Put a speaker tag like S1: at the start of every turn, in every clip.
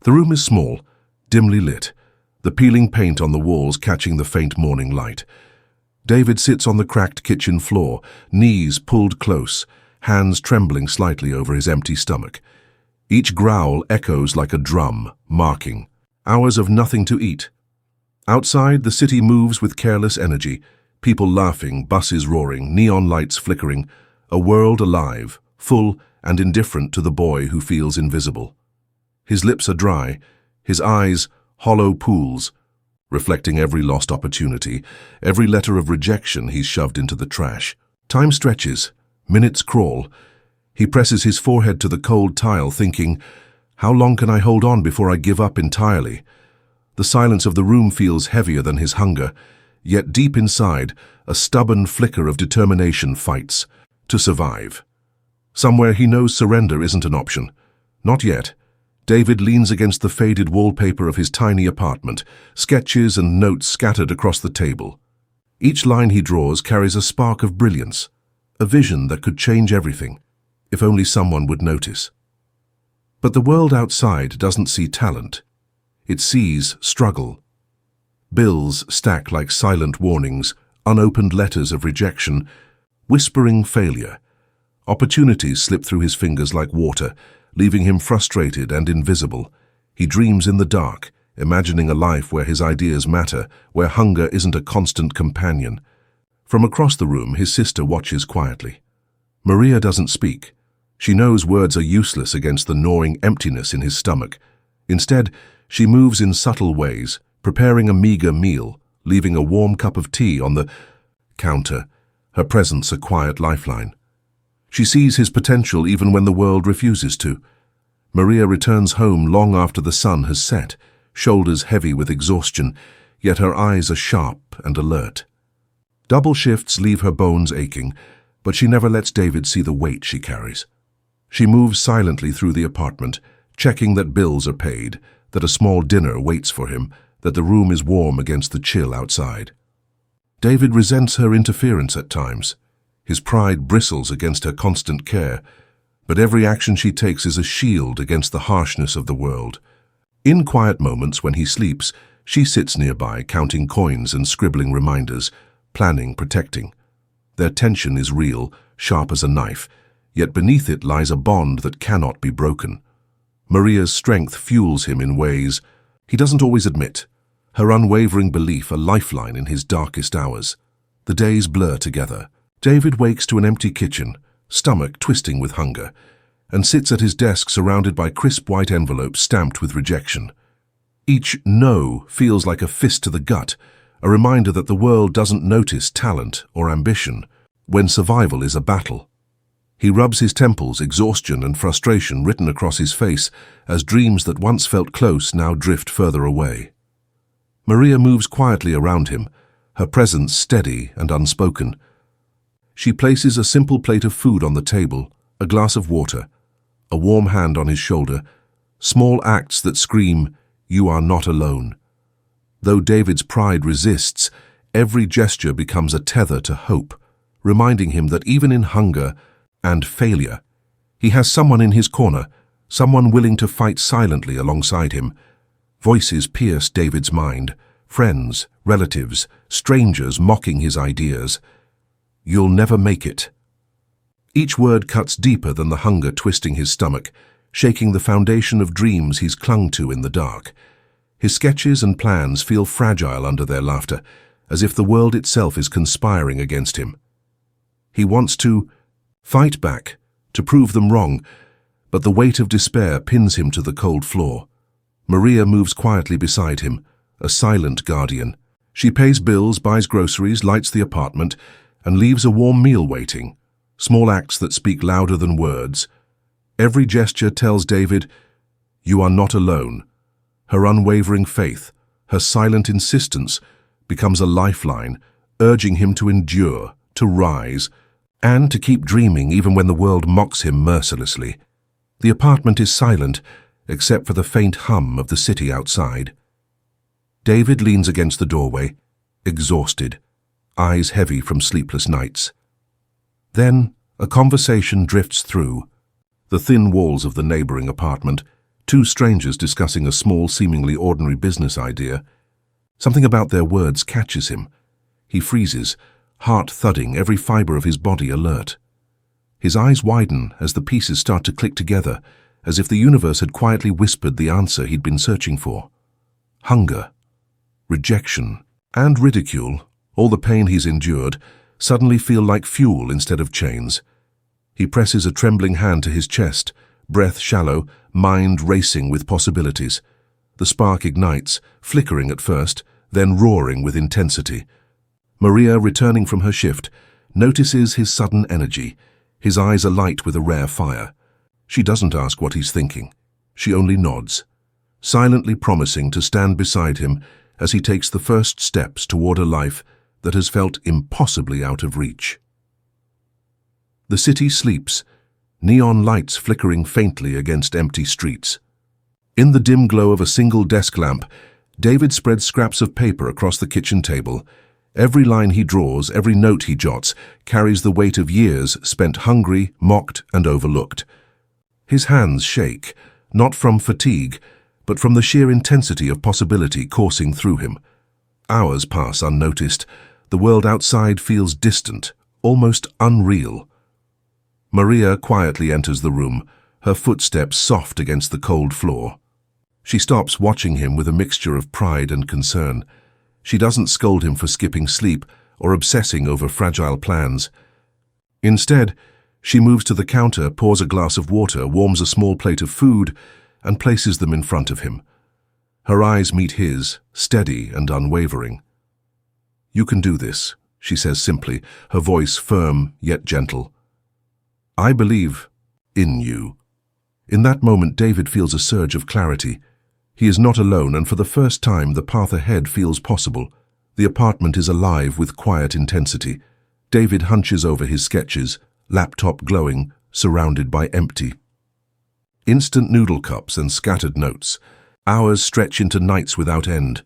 S1: The room is small, dimly lit, the peeling paint on the walls catching the faint morning light. David sits on the cracked kitchen floor, knees pulled close, hands trembling slightly over his empty stomach. Each growl echoes like a drum, marking hours of nothing to eat. Outside, the city moves with careless energy, people laughing, buses roaring, neon lights flickering, a world alive, full and indifferent to the boy who feels invisible. His lips are dry, his eyes hollow pools, reflecting every lost opportunity, every letter of rejection he's shoved into the trash. Time stretches, minutes crawl. He presses his forehead to the cold tile, thinking, how long can I hold on before I give up entirely? The silence of the room feels heavier than his hunger, yet deep inside, a stubborn flicker of determination fights to survive. Somewhere he knows surrender isn't an option. Not yet. David leans against the faded wallpaper of his tiny apartment, sketches and notes scattered across the table. Each line he draws carries a spark of brilliance, a vision that could change everything, if only someone would notice. But the world outside doesn't see talent. It sees struggle. Bills stack like silent warnings, unopened letters of rejection, whispering failure. Opportunities slip through his fingers like water, leaving him frustrated and invisible. He dreams in the dark, imagining a life where his ideas matter, where hunger isn't a constant companion. From across the room, his sister watches quietly. Maria doesn't speak. She knows words are useless against the gnawing emptiness in his stomach. Instead, she moves in subtle ways, preparing a meager meal, leaving a warm cup of tea on the counter, her presence a quiet lifeline. She sees his potential even when the world refuses to. Maria returns home long after the sun has set, shoulders heavy with exhaustion, yet her eyes are sharp and alert. Double shifts leave her bones aching, but she never lets David see the weight she carries. She moves silently through the apartment, checking that bills are paid, that a small dinner waits for him, that the room is warm against the chill outside. David resents her interference at times. His pride bristles against her constant care, but every action she takes is a shield against the harshness of the world. In quiet moments when he sleeps, she sits nearby, counting coins and scribbling reminders, planning, protecting. Their tension is real, sharp as a knife, yet beneath it lies a bond that cannot be broken. Maria's strength fuels him in ways he doesn't always admit, her unwavering belief a lifeline in his darkest hours. The days blur together. David wakes to an empty kitchen, stomach twisting with hunger, and sits at his desk surrounded by crisp white envelopes stamped with rejection. Each no feels like a fist to the gut, a reminder that the world doesn't notice talent or ambition when survival is a battle. He rubs his temples, exhaustion and frustration written across his face as dreams that once felt close now drift further away. Maria moves quietly around him, her presence steady and unspoken. She places a simple plate of food on the table, a glass of water, a warm hand on his shoulder, small acts that scream, "You are not alone." Though David's pride resists, every gesture becomes a tether to hope, reminding him that even in hunger and failure, he has someone in his corner, someone willing to fight silently alongside him. Voices pierce David's mind, friends, relatives, strangers mocking his ideas. "You'll never make it." Each word cuts deeper than the hunger twisting his stomach, shaking the foundation of dreams he's clung to in the dark. His sketches and plans feel fragile under their laughter, as if the world itself is conspiring against him. He wants to fight back, to prove them wrong, but the weight of despair pins him to the cold floor. Maria moves quietly beside him, a silent guardian. She pays bills, buys groceries, lights the apartment, and leaves a warm meal waiting, small acts that speak louder than words. Every gesture tells David, "You are not alone." Her unwavering faith, her silent insistence, becomes a lifeline, urging him to endure, to rise, and to keep dreaming even when the world mocks him mercilessly. The apartment is silent, except for the faint hum of the city outside. David leans against the doorway, exhausted, eyes heavy from sleepless nights. Then a conversation drifts through the thin walls of the neighboring apartment, Two strangers discussing a small, seemingly ordinary business idea. Something about their words catches him. He freezes, heart thudding, every fiber of his body alert. His eyes widen as the pieces start to click together, as if the universe had quietly whispered the answer he'd been searching for. Hunger, rejection, and ridicule, all the pain he's endured, suddenly feel like fuel instead of chains. He presses a trembling hand to his chest, breath shallow, mind racing with possibilities. The spark ignites, flickering at first, then roaring with intensity. Maria, returning from her shift, notices his sudden energy, his eyes alight with a rare fire. She doesn't ask what he's thinking. She only nods, silently promising to stand beside him as he takes the first steps toward a life that has felt impossibly out of reach. The city sleeps, neon lights flickering faintly against empty streets. In the dim glow of a single desk lamp, David spreads scraps of paper across the kitchen table. Every line he draws, every note he jots, carries the weight of years spent hungry, mocked, and overlooked. His hands shake, not from fatigue, but from the sheer intensity of possibility coursing through him. Hours pass unnoticed. The world outside feels distant, almost unreal. Maria quietly enters the room, her footsteps soft against the cold floor. She stops, watching him with a mixture of pride and concern. She doesn't scold him for skipping sleep or obsessing over fragile plans. Instead, she moves to the counter, pours a glass of water, warms a small plate of food, and places them in front of him. Her eyes meet his, steady and unwavering. "You can do this," she says simply, her voice firm yet gentle. "I believe in you." In that moment, David feels a surge of clarity. He is not alone, and for the first time, the path ahead feels possible. The apartment is alive with quiet intensity. David hunches over his sketches, laptop glowing, surrounded by empty. Instant noodle cups and scattered notes. Hours stretch into nights without end.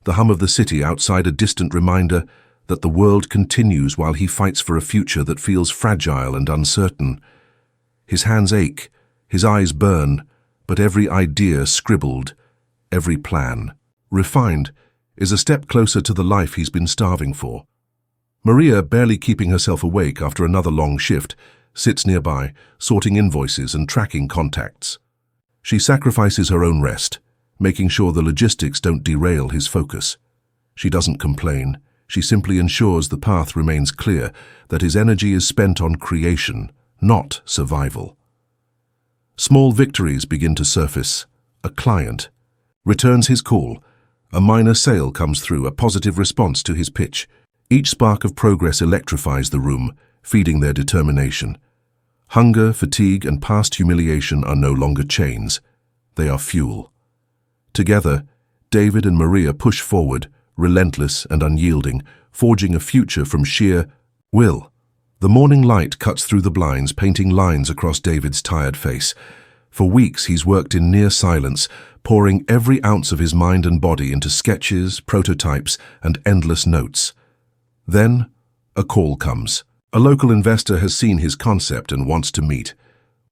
S1: The hum of the city outside, a distant reminder that the world continues while he fights for a future that feels fragile and uncertain. His hands ache, his eyes burn, but every idea scribbled, every plan, refined, is a step closer to the life he's been starving for. Maria, barely keeping herself awake after another long shift, sits nearby, sorting invoices and tracking contacts. She sacrifices her own rest, making sure the logistics don't derail his focus. She doesn't complain. She simply ensures the path remains clear, that his energy is spent on creation, not survival. Small victories begin to surface. A client returns his call. A minor sale comes through, a positive response to his pitch. Each spark of progress electrifies the room, feeding their determination. Hunger, fatigue, and past humiliation are no longer chains. They are fuel. Together, David and Maria push forward, relentless and unyielding, forging a future from sheer will. The morning light cuts through the blinds, painting lines across David's tired face. For weeks he's worked in near silence, pouring every ounce of his mind and body into sketches, prototypes, and endless notes. Then, a call comes. A local investor has seen his concept and wants to meet.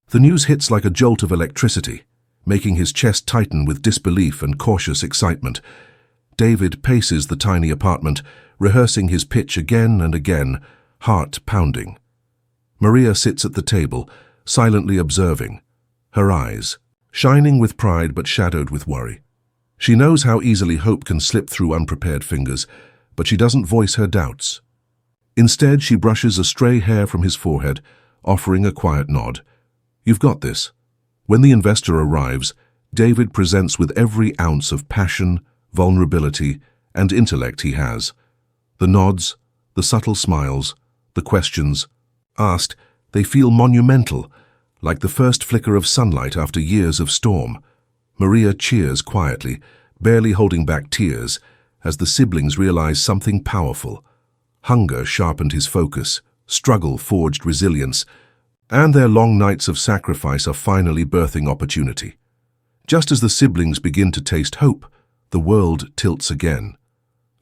S1: The news hits like a jolt of electricity, making his chest tighten with disbelief and cautious excitement. David paces the tiny apartment, rehearsing his pitch again and again, heart pounding. Maria sits at the table, silently observing, her eyes shining with pride but shadowed with worry. She knows how easily hope can slip through unprepared fingers, but she doesn't voice her doubts. Instead, she brushes a stray hair from his forehead, offering a quiet nod. "You've got this." When the investor arrives, David presents with every ounce of passion, vulnerability, and intellect he has. The nods, the subtle smiles, the questions asked, they feel monumental, like the first flicker of sunlight after years of storm. Maria cheers quietly, barely holding back tears, as the siblings realize something powerful. Hunger sharpened his focus, struggle forged resilience, and their long nights of sacrifice are finally birthing opportunity. Just as the siblings begin to taste hope, the world tilts again.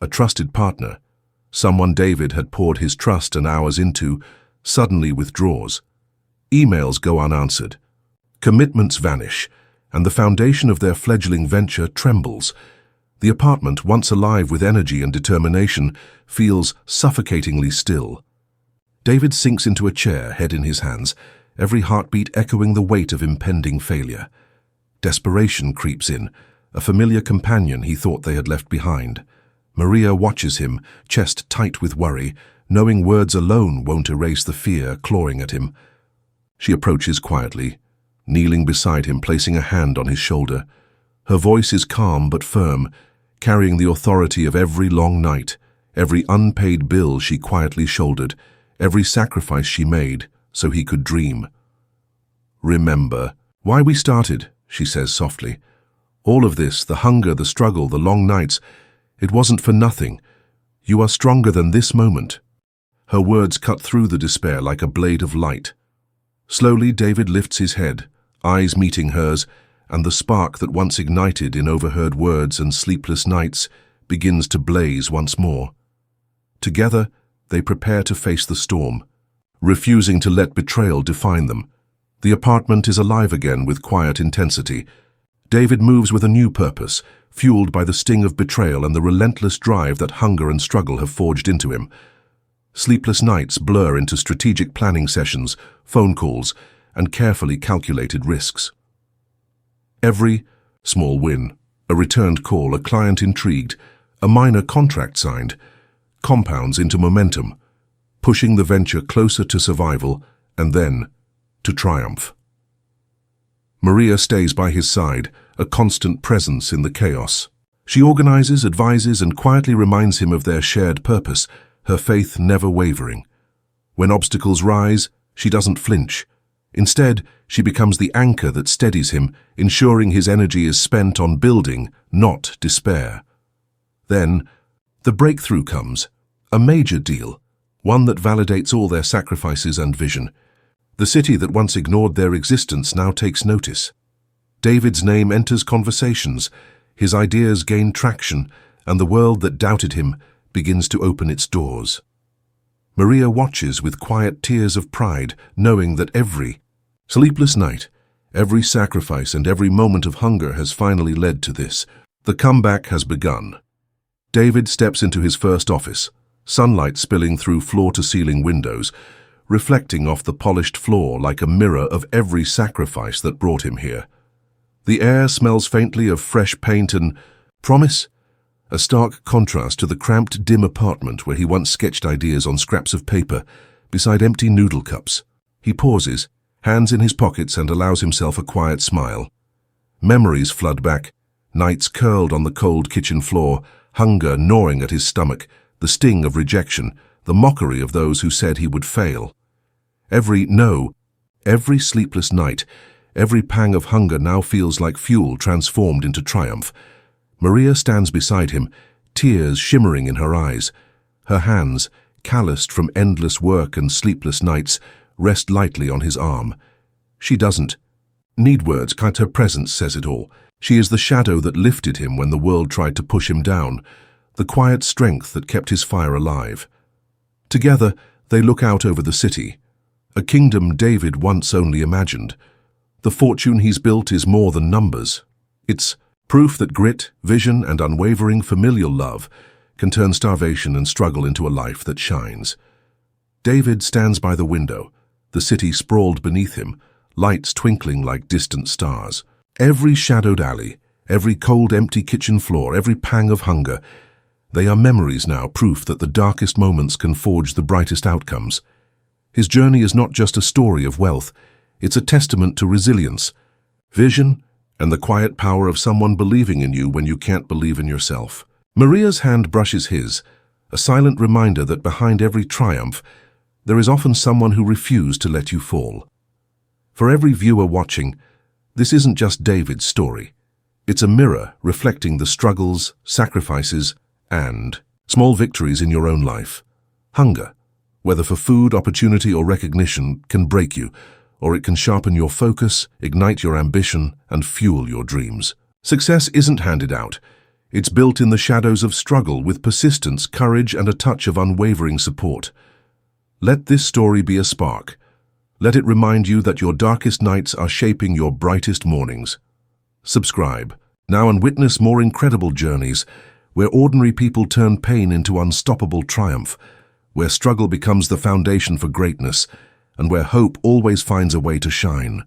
S1: A trusted partner, someone David had poured his trust and hours into, suddenly withdraws. Emails go unanswered. Commitments vanish, and the foundation of their fledgling venture trembles. The apartment, once alive with energy and determination, feels suffocatingly still. David sinks into a chair, head in his hands, every heartbeat echoing the weight of impending failure. Desperation creeps in, a familiar companion he thought they had left behind. Maria watches him, chest tight with worry, knowing words alone won't erase the fear clawing at him. She approaches quietly, kneeling beside him, placing a hand on his shoulder. Her voice is calm but firm, carrying the authority of every long night, every unpaid bill she quietly shouldered, every sacrifice she made so he could dream. "Remember why we started," she says softly. "All of this, the hunger, the struggle, the long nights, it wasn't for nothing. You are stronger than this moment." Her words cut through the despair like a blade of light. Slowly, David lifts his head, eyes meeting hers, and the spark that once ignited in overheard words and sleepless nights begins to blaze once more. Together, they prepare to face the storm, refusing to let betrayal define them. The apartment is alive again with quiet intensity. David moves with a new purpose, fueled by the sting of betrayal and the relentless drive that hunger and struggle have forged into him. Sleepless nights blur into strategic planning sessions, phone calls, and carefully calculated risks. Every small win, a returned call, a client intrigued, a minor contract signed, compounds into momentum, pushing the venture closer to survival and then to triumph. Maria stays by his side, a constant presence in the chaos. She organizes, advises, and quietly reminds him of their shared purpose, her faith never wavering. When obstacles rise, she doesn't flinch. Instead, she becomes the anchor that steadies him, ensuring his energy is spent on building, not despair. Then, the breakthrough comes, a major deal, one that validates all their sacrifices and vision. The city that once ignored their existence now takes notice. David's name enters conversations, his ideas gain traction, and the world that doubted him begins to open its doors. Maria watches with quiet tears of pride, knowing that every sleepless night, every sacrifice, and every moment of hunger has finally led to this. The comeback has begun. David steps into his first office, sunlight spilling through floor-to-ceiling windows, reflecting off the polished floor like a mirror of every sacrifice that brought him here. The air smells faintly of fresh paint and promise, a stark contrast to the cramped, dim apartment where he once sketched ideas on scraps of paper beside empty noodle cups. He pauses, hands in his pockets, and allows himself a quiet smile. Memories flood back, nights curled on the cold kitchen floor, hunger gnawing at his stomach, the sting of rejection, the mockery of those who said he would fail. Every sleepless night, every pang of hunger now feels like fuel transformed into triumph. Maria stands beside him, tears shimmering in her eyes. Her hands, calloused from endless work and sleepless nights, rest lightly on his arm. She doesn't need words, her presence says it all. She is the shadow that lifted him when the world tried to push him down, the quiet strength that kept his fire alive. Together, they look out over the city, a kingdom David once only imagined. The fortune he's built is more than numbers. It's proof that grit, vision, and unwavering familial love can turn starvation and struggle into a life that shines. David stands by the window, the city sprawled beneath him, lights twinkling like distant stars. Every shadowed alley, every cold, empty kitchen floor, every pang of hunger, they are memories now, proof that the darkest moments can forge the brightest outcomes. His journey is not just a story of wealth, it's a testament to resilience, vision, and the quiet power of someone believing in you when you can't believe in yourself. Maria's hand brushes his, a silent reminder that behind every triumph, there is often someone who refused to let you fall. For every viewer watching, this isn't just David's story. It's a mirror reflecting the struggles, sacrifices, and small victories in your own life. Hunger, whether for food, opportunity, or recognition, can break you, or it can sharpen your focus, ignite your ambition, and fuel your dreams. Success isn't handed out. It's built in the shadows of struggle with persistence, courage, and a touch of unwavering support. Let this story be a spark. Let it remind you that your darkest nights are shaping your brightest mornings. Subscribe now and witness more incredible journeys where ordinary people turn pain into unstoppable triumph, where struggle becomes the foundation for greatness, and where hope always finds a way to shine.